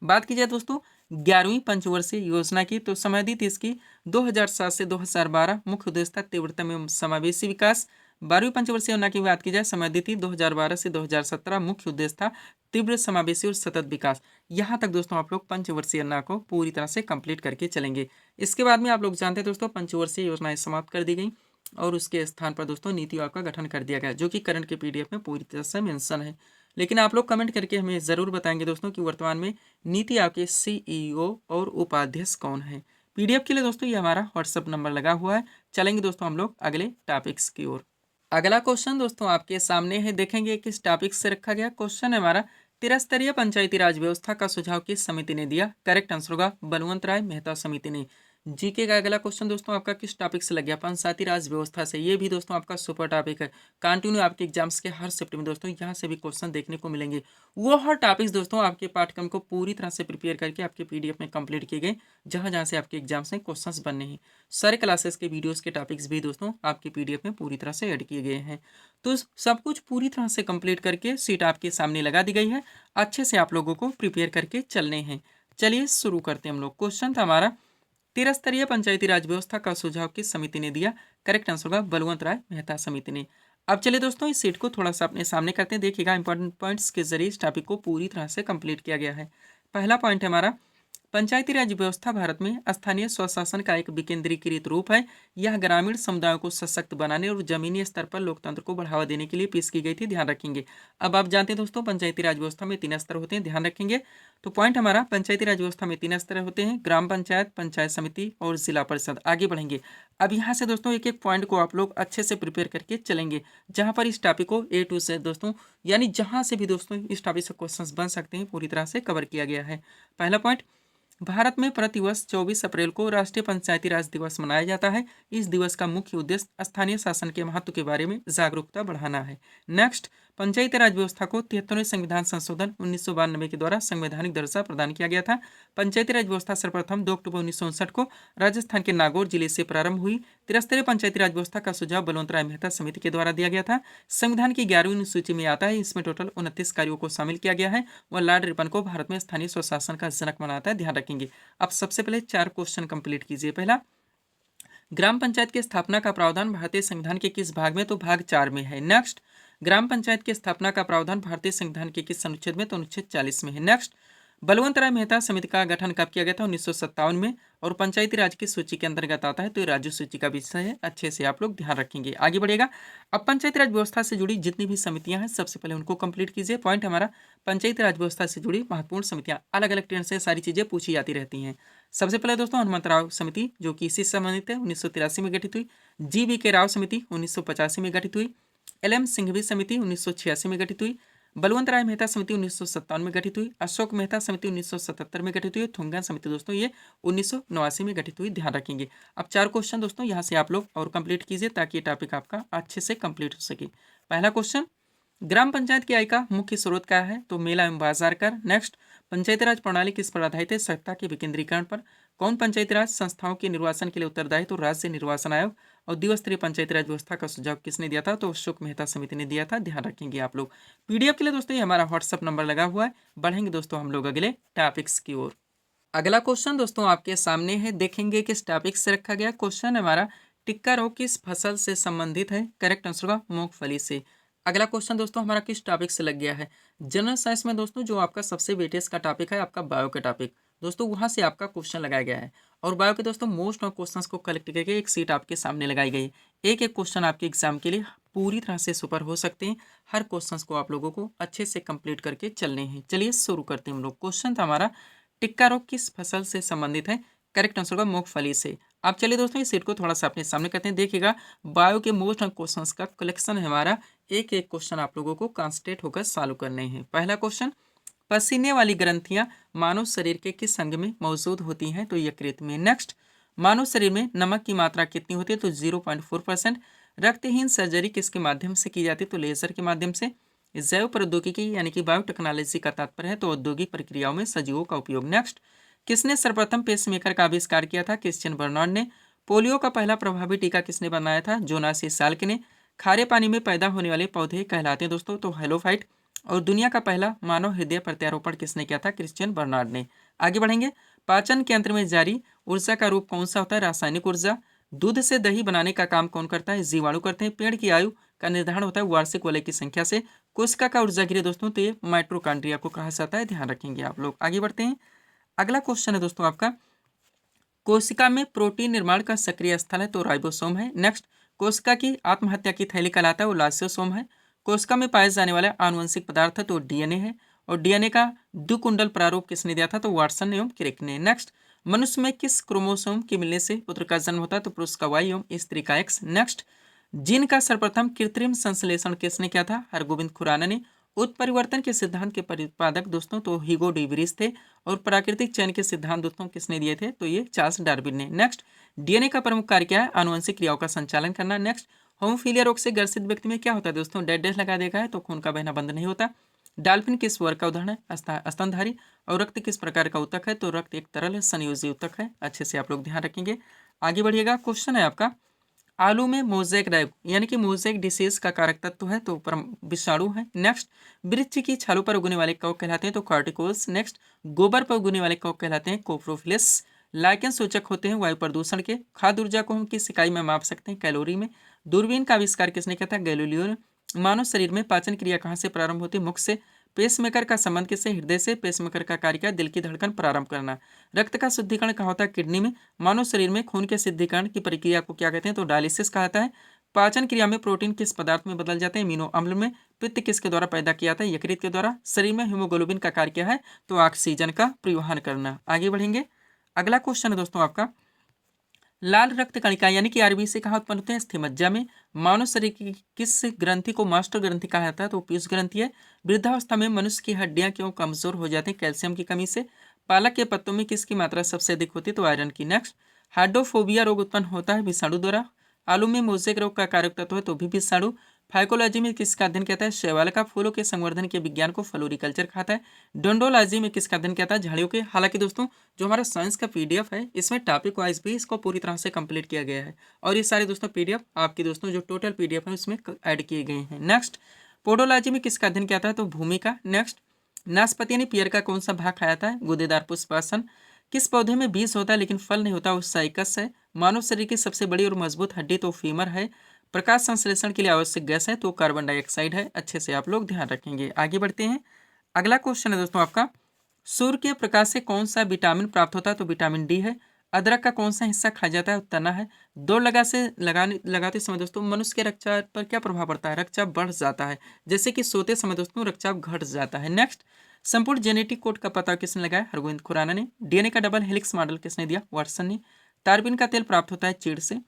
बात की जाए दोस्तों 11वीं पंचवर्षीय योजना की, तो समय दी थी इसकी 2007 से 2012। मुख्य उद्देश्य था तीव्रतम एवं समावेशी विकास। 12वीं पंचवर्षीय योजना की बात की जाए, समय दी थी 2012 से 2017। मुख्य उद्देश्य था तीव्र समावेशी और सतत विकास। यहाँ तक दोस्तों आप लोग पंचवर्षीय योजना को पूरी तरह से कंप्लीट करके चलेंगे। इसके बाद में आप लोग जानते हैं दोस्तों पंचवर्षीय योजनाएं समाप्त कर दी गई और उसके स्थान पर दोस्तों नीति आयोग का गठन कर दिया गया, जो कि करंट के पीडीएफ में पूरी तरह से मेंशन है। लेकिन आप लोग कमेंट करके हमें ज़रूर बताएंगे दोस्तों कि वर्तमान में नीति आयोग के सीईओ और उपाध्यक्ष कौन है। पीडीएफ के लिए दोस्तों ये हमारा व्हाट्सअप नंबर लगा हुआ है। चलेंगे दोस्तों हम लोग अगले टॉपिक्स की ओर। अगला क्वेश्चन दोस्तों आपके सामने है, देखेंगे किस टॉपिक से रखा गया। क्वेश्चन है हमारा, त्रिस्तरीय पंचायती राज व्यवस्था का सुझाव किस समिति ने दिया? करेक्ट आंसर होगा बलवंत राय मेहता समिति ने। जीके का अगला क्वेश्चन दोस्तों आपका किस टॉपिक से लग गया? पंचायती राज व्यवस्था से। ये भी दोस्तों आपका सुपर टॉपिक है। कंटिन्यू आपके एग्जाम्स के हर शिफ्ट में दोस्तों यहाँ से भी क्वेश्चन देखने को मिलेंगे। वो हर टॉपिक्स दोस्तों आपके पाठ्यक्रम को पूरी तरह से प्रिपेयर करके आपके पीडीएफ में कंप्लीट किए गए, जहाँ जहाँ से आपके एग्जाम्स में क्वेश्चन बनने हैं। सारे क्लासेस के वीडियोस के टॉपिक्स भी दोस्तों आपके पीडीएफ में पूरी तरह से ऐड किए गए हैं। तो सब कुछ पूरी तरह से कंप्लीट करके सीट आपके सामने लगा दी गई है। अच्छे से आप लोगों को प्रिपेयर करके चलने हैं। चलिए शुरू करते हैं हम लोग। क्वेश्चन था हमारा, त्रिस्तरीय पंचायती राज व्यवस्था का सुझाव किस समिति ने दिया? करेक्ट आंसर होगा बलवंत राय मेहता समिति ने। अब चलिए दोस्तों इस सीट को थोड़ा सा अपने सामने करते हैं। देखिएगा इंपॉर्टेंट पॉइंट्स के जरिए इस टॉपिक को पूरी तरह से कंप्लीट किया गया है। पहला पॉइंट है हमारा, पंचायती राज व्यवस्था भारत में स्थानीय स्वशासन का एक विकेंद्रीकृत रूप है। यह ग्रामीण समुदायों को सशक्त बनाने और जमीनी स्तर पर लोकतंत्र को बढ़ावा देने के लिए पेश की गई थी, ध्यान रखेंगे। अब आप जानते हैं दोस्तों पंचायती राज व्यवस्था में 3 स्तर होते हैं, ध्यान रखेंगे। तो पॉइंट हमारा, पंचायती राज व्यवस्था में 3 स्तर होते हैं, ग्राम पंचायत, पंचायत समिति और जिला परिषद। आगे बढ़ेंगे। अब यहाँ से दोस्तों एक एक पॉइंट को आप लोग अच्छे से प्रिपेयर करके चलेंगे, जहाँ पर इस टॉपिक को A to Z दोस्तों, यानी जहाँ से भी दोस्तों इस टॉपिक से क्वेश्चंस बन सकते हैं, पूरी तरह से कवर किया गया है। पहला पॉइंट, भारत में प्रतिवर्ष 24 अप्रैल को राष्ट्रीय पंचायती राज दिवस मनाया जाता है। इस दिवस का मुख्य उद्देश्य स्थानीय शासन के महत्व के बारे में जागरूकता बढ़ाना है। नेक्स्ट, पंचायती राज व्यवस्था को 73वें संविधान संशोधन 1992 के द्वारा संवैधानिक दर्जा प्रदान किया गया था। पंचायती राज व्यवस्था सर्वप्रथम 2 अक्टूबर 1959 को राजस्थान के नागौर जिले से प्रारंभ हुई। 73वें पंचायती राज व्यवस्था का सुझाव बलवंत राय मेहता समिति के द्वारा दिया गया था। संविधान की 11वीं सूची में आता है। इसमें टोटल 29 कार्यों को शामिल किया गया है। वह लॉर्ड रिपन को भारत में स्थानीय स्वशासन का जनक मानता है, ध्यान रखेंगे। अब सबसे पहले 4 क्वेश्चन कंप्लीट कीजिए। पहला, ग्राम पंचायत की स्थापना का प्रावधान भारतीय संविधान के किस भाग में? तो भाग 4 में है। नेक्स्ट, ग्राम पंचायत की स्थापना का प्रावधान भारतीय संविधान के किस अनुच्छेद में? तो अनुच्छेद 40 में है। नेक्स्ट, बलवंत राय मेहता समिति का गठन कब किया गया था? 1957 में, और पंचायती राज की सूची के अंतर्गत आता है, तो ये राज्य सूची का विषय है। अच्छे से आप लोग ध्यान रखेंगे। आगे बढ़ेगा। अब पंचायती राज व्यवस्था से जुड़ी जितनी भी समितियां हैं सबसे पहले उनको कंप्लीट कीजिए। पॉइंट हमारा, पंचायती राज व्यवस्था से जुड़ी महत्वपूर्ण समितियां, अलग अलग ट्रेंड से सारी चीजें पूछी जाती रहती हैं। सबसे पहले दोस्तों हनुमंतराव समिति, जो कि इसी से संबंधित है, 1983 में गठित हुई। GV राव समिति 1985 में गठित हुई। LM सिंघवी समिति 1986 में गठित हुई। बलवंत राय मेहता समिति 1957 में गठित हुई। अशोक मेहता समिति 1977 में गठित हुई। थुंगन समिति दोस्तों ये 1989 में गठित हुई, ध्यान रखेंगे। अब 4 क्वेश्चन दोस्तों यहाँ से आप लोग और कंप्लीट कीजिए ताकि ये टॉपिक आपका अच्छे से कंप्लीट हो सके। पहला क्वेश्चन, ग्राम पंचायत की आय का मुख्य स्रोत क्या है? तो मेला एवं बाजार कर। नेक्स्ट, पंचायती राज प्रणाली किस पर आधारित है? सत्ता के विकेंद्रीकरण पर। कौन पंचायती राज संस्थाओं के निर्वाचन के लिए उत्तरदायी? तो राज्य निर्वाचन आयोग। और द्विस्तरीय पंचायती राज व्यवस्था का सुझाव किसने दिया था? तो अशोक मेहता समिति ने दिया था, ध्यान रखेंगे आप लोग। PDF के लिए दोस्तों ये हमारा व्हाट्सअप नंबर लगा हुआ है। बढ़ेंगे दोस्तों हम लोग अगले टॉपिक्स की ओर। अगला क्वेश्चन दोस्तों आपके सामने है, देखेंगे किस टॉपिक से रखा गया। क्वेश्चन हमारा, टिक्का रोग किस फसल से संबंधित है? करेक्ट आंसर होगा मूंगफली से। अगला क्वेश्चन दोस्तों हमारा किस टॉपिक से लग गया है? जनरल साइंस में दोस्तों जो आपका सबसे वेटेज का टॉपिक है आपका बायो का टॉपिक, दोस्तों वहां से आपका क्वेश्चन लगाया गया है। और बायो के दोस्तों मोस्ट ऑफ क्वेश्चंस को कलेक्ट करके एक सीट आपके सामने लगाई गई है। एक एक क्वेश्चन आपके एग्जाम के लिए पूरी तरह से सुपर हो सकते हैं। हर क्वेश्चंस को आप लोगों को अच्छे से कंप्लीट करके चलने हैं। चलिए शुरू करते हैं हम लोग। क्वेश्चन था हमारा, टिक्का रोग किस फसल से संबंधित है? करेक्ट आंसर होगा मूंगफली से। आप चलिए दोस्तों इस सीट को थोड़ा सा अपने सामने करते हैं। देखिएगा बायो के मोस्ट क्वेश्चंस का कलेक्शन है हमारा। एक एक क्वेश्चन आप लोगों को कॉन्सेंट्रेट होकर सॉल्व करने हैं। पहला क्वेश्चन, पसीने वाली ग्रंथियां मानव शरीर के किस अंग में मौजूद होती हैं? तो यकृत में। नेक्स्ट, मानव शरीर में नमक की मात्रा कितनी होती है? तो 0.4%। रक्तहीन सर्जरी किसके माध्यम से की जाती है? तो लेजर के माध्यम से। जैव प्रौद्योगिकी यानी कि बायोटेक्नोलॉजी का तात्पर्य है तो औद्योगिक प्रक्रियाओं में सजीवों का उपयोग। नेक्स्ट, किसने सर्वप्रथम पेसमेकर का आविष्कार किया था? क्रिश्चियन बर्नार्ड ने। पोलियो का पहला प्रभावी टीका किसने बनाया था? जोनास साल्क ने। खारे पानी में पैदा होने वाले पौधे कहलाते हैं दोस्तों? तो हेलोफाइट। और दुनिया का पहला मानव हृदय प्रत्यारोपण किसने किया था? क्रिश्चियन बर्नार्ड ने। आगे बढ़ेंगे। पाचन के यंत्र में जारी ऊर्जा का रूप कौन सा होता है? रासायनिक ऊर्जा। दूध से दही बनाने का काम कौन करता है? जीवाणु करते हैं। पेड़ की आयु का निर्धारण होता है वार्षिक वलय की संख्या से। कोशिका का ऊर्जा गृह दोस्तों तो ये माइटोकॉन्ड्रिया को कहा जाता है, ध्यान रखेंगे आप लोग। आगे बढ़ते हैं। अगला क्वेश्चन है दोस्तों आपका, कोशिका में प्रोटीन निर्माण का सक्रिय स्थल है? तो राइबोसोम है। नेक्स्ट, कोशिका की आत्महत्या की थैली कहलाता है? वो लाइसोसोम है। कोशिका में पाए जाने वाला आनुवंशिक पदार्थ है? तो DNA है। और DNA का द्विकुंडल प्रारूप किसने दिया था? तो वाटसन एवं क्रिक ने। नेक्स्ट, मनुष्य में किस क्रोमोसोम के मिलने से पुत्र का जन्म होता है? तो पुरुष का Y एवं स्त्री का X। नेक्स्ट, जीन का सर्वप्रथम कृत्रिम संश्लेषण किसने किया था? हरगोविंद खुराना ने। उत्परिवर्तन के सिद्धांत के प्रतिपादक दोस्तों तो ह्यूगो डी व्रीज थे। और प्राकृतिक चयन के सिद्धांत दोस्तों किसने दिए थे? तो ये चार्ल्स डार्विन ने। नेक्स्ट, DNA का प्रमुख कार्य क्या है? आनुवंशिक क्रियाओं का संचालन करना। नेक्स्ट, होमोफीलिया रोग से ग्रसित व्यक्ति में क्या होता है दोस्तों? डेड लगा देगा है तो खून का बहना बंद नहीं होता। डाल्फिन किस वर्ग का उदाहरण है? स्तनधारी। और रक्त किस प्रकार का ऊतक है? तो रक्त एक तरल संयोजी ऊतक है। अच्छे से आप लोग ध्यान रखेंगे। आगे बढ़िएगा। क्वेश्चन है आपका, आलू में मोज़ेक रैग यानी कि मोज़ेक डिसीज का कारक तत्व है? तो विषाणु है। नेक्स्ट, वृक्ष की छालों पर उगने वाले कवक कहलाते हैं? तो कार्टिकोल्स। नेक्स्ट, गोबर पर उगने वाले कवक कहलाते हैं? कोप्रोफिलस। लाइकेन सूचक होते हैं वायु प्रदूषण के। खाद्य ऊर्जा को हम किस इकाई में माप सकते हैं? कैलोरी में। दूरबीन का आविष्कार किसने किया था? गैलीलियो ने। मानव शरीर में पाचन क्रिया कहाँ से प्रारंभ होती है? मुख से। पेसमेकर का संबंध किससे? हृदय से। पेसमेकर का कार्य क्या? दिल की धड़कन प्रारंभ करना। रक्त का शुद्धिकरण कहाँ होता है? किडनी में। मानव शरीर में खून के शुद्धिकरण की प्रक्रिया को क्या कहते हैं? तो डायलिसिस कहा जाता है। पाचन क्रिया में प्रोटीन किस पदार्थ में बदल जाते हैं? अमीनो अम्ल में। पित्त किसके द्वारा पैदा किया जाता है? यकृत के द्वारा। शरीर में हीमोग्लोबिन का कार्य क्या है? तो ऑक्सीजन का परिवहन करना। आगे बढ़ेंगे। अगला क्वेश्चन है दोस्तों आपका, लाल रक्त कणिका यानी कि RBC कहाँ उत्पन्न होते हैं? अस्थिमज्जा में। मानव शरीर की किस ग्रंथि को मास्टर ग्रंथि कहा जाता है? तो पीयूष ग्रंथि है। वृद्धावस्था में मनुष्य की हड्डियां क्यों कमजोर हो जाती हैं? कैल्शियम की कमी से। पालक के पत्तों में किसकी मात्रा सबसे अधिक होती है? तो आयरन की। नेक्स्ट, हाइड्रोफोबिया रोग उत्पन्न होता है विषाणु द्वारा। आलू में मोजेक रोग का कारक तत्व है तो भी विषाणु। फाइकोलॉजी में किसका अध्ययन कहता है? शैवाल का। फूलों के संवर्धन के विज्ञान को फ्लोरिकल्चर खाता है। डोंडोलॉजी में किसका अध्ययन कहता है? झाड़ियों के। हालांकि दोस्तों जो हमारा साइंस का पीडीएफ है इसमें टॉपिक वाइज भी इसको पूरी तरह से कंप्लीट किया गया है और ये सारे दोस्तों पीडीएफ आपकी दोस्तों जो टोटल पीडीएफ है उसमें ऐड किए गए हैं। नेक्स्ट, पोडोलॉजी में किसका अध्ययन कहता है? तो भूमि का। नेक्स्ट, नाशपाती यानी पियर का कौन सा भाग खाया है? गूदेदार पुष्पासन। किस पौधे में बीज होता है लेकिन फल नहीं होता? वो साइकस है। मानव शरीर की सबसे बड़ी और मजबूत हड्डी तो फीमर है। प्रकाश संश्लेषण के लिए आवश्यक गैस है तो कार्बन डाइऑक्साइड है। अच्छे से आप लोग ध्यान रखेंगे। आगे बढ़ते हैं। अगला क्वेश्चन है दोस्तों आपका, सूर्य के प्रकाश से कौन सा विटामिन प्राप्त होता है? तो विटामिन डी है। अदरक का कौन सा हिस्सा खाया जाता है? तना है। दौड़ लगाते समय दोस्तों मनुष्य के रक्तचाप पर क्या प्रभाव पड़ता है? रक्तचाप बढ़ जाता है, जैसे कि सोते समय दोस्तों रक्तचाप घट जाता है। नेक्स्ट, संपूर्ण जेनेटिक कोड का पता किसने लगाया? हरगोविंद खुराना ने। डीएनए का डबल हेलिक्स मॉडल किसने दिया? वाटसन ने। तारबीन का तेल प्राप्त होता है चीड़ से।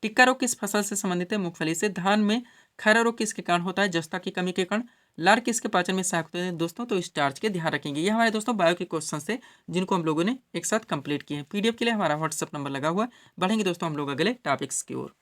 टिक्का रोग किस फसल से संबंधित है? मूंगफली से। धान में खैरा रोग किसके कारण होता है? जस्ता की कमी के कारण। लार किसके पाचन में सहायक होते हैं दोस्तों? तो स्टार्च के। ध्यान रखेंगे। ये हमारे दोस्तों बायो के क्वेश्चन से जिनको हम लोगों ने एक साथ कंप्लीट किए हैं। पीडीएफ के लिए हमारा व्हाट्सअप नंबर लगा हुआ है। बढ़ेंगे दोस्तों हम लोग अगले टॉपिक्स की ओर।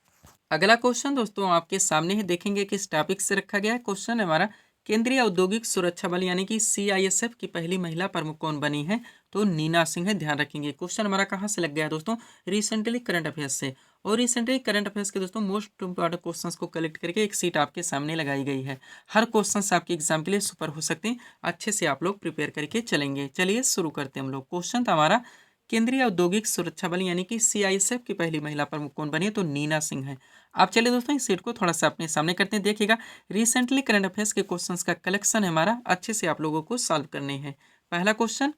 अगला क्वेश्चन दोस्तों आपके सामने ही देखेंगे किस टॉपिक से रखा गया है। क्वेश्चन है हमारा, केंद्रीय औद्योगिक सुरक्षा बल यानी कि सीआईएसएफ की पहली महिला प्रमुख कौन बनी है? तो नीना सिंह है। ध्यान रखेंगे। क्वेश्चन हमारा कहाँ से लग गया है दोस्तों? रिसेंटली करंट अफेयर्स से। और रिसेंटली करंट अफेयर्स के दोस्तों मोस्ट इंपॉर्टेंट क्वेश्चंस को कलेक्ट करके एक सीट आपके सामने लगाई गई है। हर क्वेश्चन आपके एग्जाम के लिए सुपर हो सकते हैं। अच्छे से आप लोग प्रिपेयर करके चलेंगे। चलिए शुरू करते हैं हम लोग। क्वेश्चन था हमारा, केंद्रीय औद्योगिक सुरक्षा बल यानी कि सीआईएसएफ की पहली महिला प्रमुख कौन बनी है? तो नीना सिंह है। आप चलिए दोस्तों इस सीट को थोड़ा सा अपने सामने करते हैं। देखिएगा रिसेंटली करंट अफेयर्स के क्वेश्चंस का कलेक्शन है हमारा, अच्छे से आप लोगों को सॉल्व करने हैं। पहला क्वेश्चन,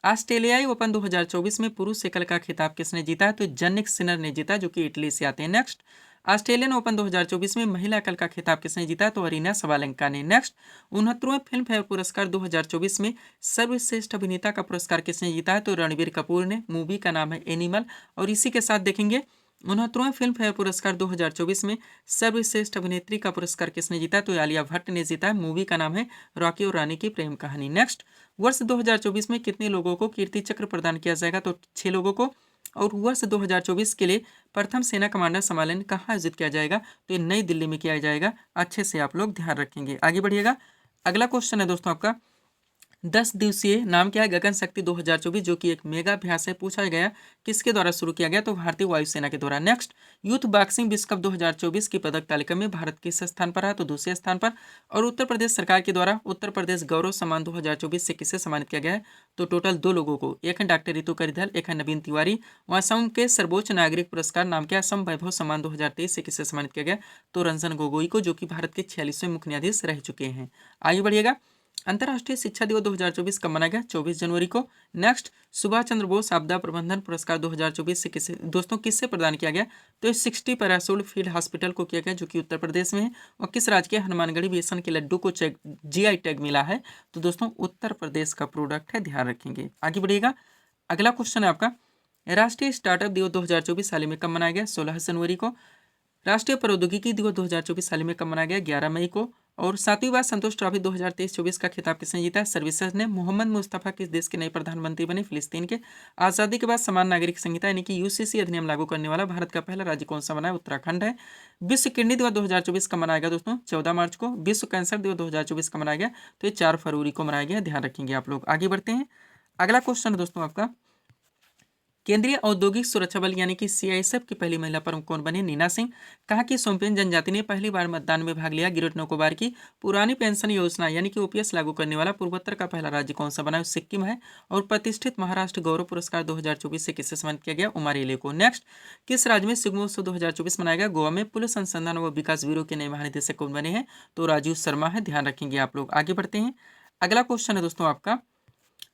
ऑस्ट्रेलियाई ओपन 2024 में पुरुष एकल का खिताब किसने जीता है? तो जनिक सिनर ने जीता, जो कि इटली से आते हैं। नेक्स्ट, ऑस्ट्रेलियन ओपन 2024 में महिला एकल का खिताब किसने जीता? तो अरीना सबालेंका ने। नेक्स्ट, 69वें फिल्म फेयर पुरस्कार 2024 में सर्वश्रेष्ठ अभिनेता का पुरस्कार किसने जीता है? तो रणबीर कपूर ने। मूवी का नाम है एनिमल। और इसी के साथ देखेंगे 69वें फिल्म फेयर पुरस्कार 2024 में सर्वश्रेष्ठ अभिनेत्री का पुरस्कार किसने जीता? तो आलिया भट्ट ने जीता है। मूवी का नाम है रॉकी और रानी की प्रेम कहानी। नेक्स्ट, वर्ष 2024 में कितने लोगों को कीर्ति चक्र प्रदान किया जाएगा? तो 6 लोगों को। और वर्ष 2024 के लिए प्रथम सेना कमांडर सम्मेलन कहाँ आयोजित किया जाएगा? तो ये नई दिल्ली में किया जाएगा। अच्छे से आप लोग ध्यान रखेंगे। आगे बढ़िएगा। अगला क्वेश्चन है दोस्तों आपका, 10 दिवसीय नाम क्या है? गगन शक्ति 2024, जो कि एक मेगा अभ्यास है। पूछा गया किसके द्वारा शुरू किया गया? तो भारतीय वायुसेना के द्वारा। नेक्स्ट, यूथ बॉक्सिंग विश्व कप 2024 की पदक तालिका में भारत किस स्थान पर है? तो दूसरे स्थान पर। और उत्तर प्रदेश सरकार के द्वारा उत्तर प्रदेश गौरव सम्मान 2024 से किसे सम्मानित किया गया है? तो टोटल 2 लोगों को। एक है डॉक्टर रितु करिधल, एक है नवीन तिवारी। वहाँ असम के सर्वोच्च नागरिक पुरस्कार नाम क्या? असम वैभव सम्मान 2023 से किसे सम्मानित किया गया? तो रंजन गोगोई को, जो कि भारत के 46वें मुख्य न्यायाधीश रह चुके हैं। आगे बढ़िएगा। अंतर्राष्ट्रीय शिक्षा दिवस 2024 कब मनाया गया? 24 जनवरी को। नेक्स्ट, सुभाष चंद्र बोस आपदा प्रबंधन पुरस्कार 2024 से किसे दोस्तों किससे प्रदान किया गया? तो 60 पैरासूट फील्ड हॉस्पिटल को किया गया, जो कि उत्तर प्रदेश में है। और किस राज्य के? हनुमानगढ़ी बेसन के लड्डू को जीआई टैग मिला है। तो दोस्तों उत्तर प्रदेश का प्रोडक्ट है। ध्यान रखेंगे। आगे बढ़िएगा। अगला क्वेश्चन है आपका, राष्ट्रीय स्टार्टअप दिवस 2024 हाल ही में कब मनाया गया? 16 जनवरी को। राष्ट्रीय प्रौद्योगिकी दिवस 2024 हाल ही में कब मनाया गया? 11 मई को। और 7वीं बार संतोष ट्रॉफी 2023-24 का खिताब किसने जीता है? सर्विसेज ने। मोहम्मद मुस्तफा किस देश के नए प्रधानमंत्री बने? फिलिस्तीन के। आज़ादी के बाद समान नागरिक संहिता यानी कि यूसीसी अधिनियम लागू करने वाला भारत का पहला राज्य कौन सा बना है? उत्तराखंड है। विश्व किडनी दिवस 2024 का मनाया गया दोस्तों? 14 मार्च को। विश्व कैंसर दिवस 2024 का मनाया गया? तो ये 4 फरवरी को मनाया गया। ध्यान रखेंगे आप लोग। आगे बढ़ते हैं। अगला क्वेश्चन है दोस्तों आपका, केंद्रीय औद्योगिक सुरक्षा बल यानी कि सीआईएसएफ की पहली महिला प्रमुख कौन बनी? नीना सिंह। कहा कि सोमपेन जनजाति ने पहली बार मतदान में भाग लिया? गिरट नौकोबार की। पुरानी पेंशन योजना यानी कि ओपीएस लागू करने वाला पूर्वोत्तर का पहला राज्य कौन सा बना? सिक्किम है। और प्रतिष्ठित महाराष्ट्र गौरव पुरस्कार 2024 से किससे सम्मानित किया गया? उमा रेले को। नेक्स्ट, किस राज्य में शिग्मोत्सव 2024 मनाया गया? गोवा में। पुलिस अनुसंधान व विकास ब्यूरो के नए महानिदेशक कौन बने हैं? तो राजीव शर्मा है। ध्यान रखेंगे आप लोग। आगे बढ़ते हैं। अगला क्वेश्चन है दोस्तों आपका,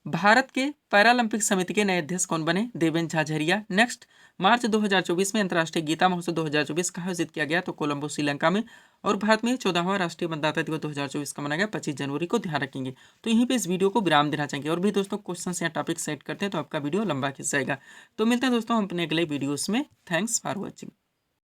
भारत के पैरालंपिक समिति के नए अध्यक्ष कौन बने? देवेंद्र झाझरिया। नेक्स्ट, मार्च 2024 में अंतर्राष्ट्रीय गीता महोत्सव 2024 कहाँ आयोजित किया गया? तो कोलंबो श्रीलंका में। और भारत में 14वां राष्ट्रीय मतदाता दिवस 2024 का मनाया गया 25 जनवरी को। ध्यान रखेंगे। तो यहीं पे इस वीडियो को विराम देना चाहिए। और भी दोस्तों क्वेश्चन या टॉपिक सेट करते हैं तो आपका वीडियो लंबा खिंच जाएगा। तो मिलते हैं दोस्तों अपने अगले वीडियोस में। Thanks for watching.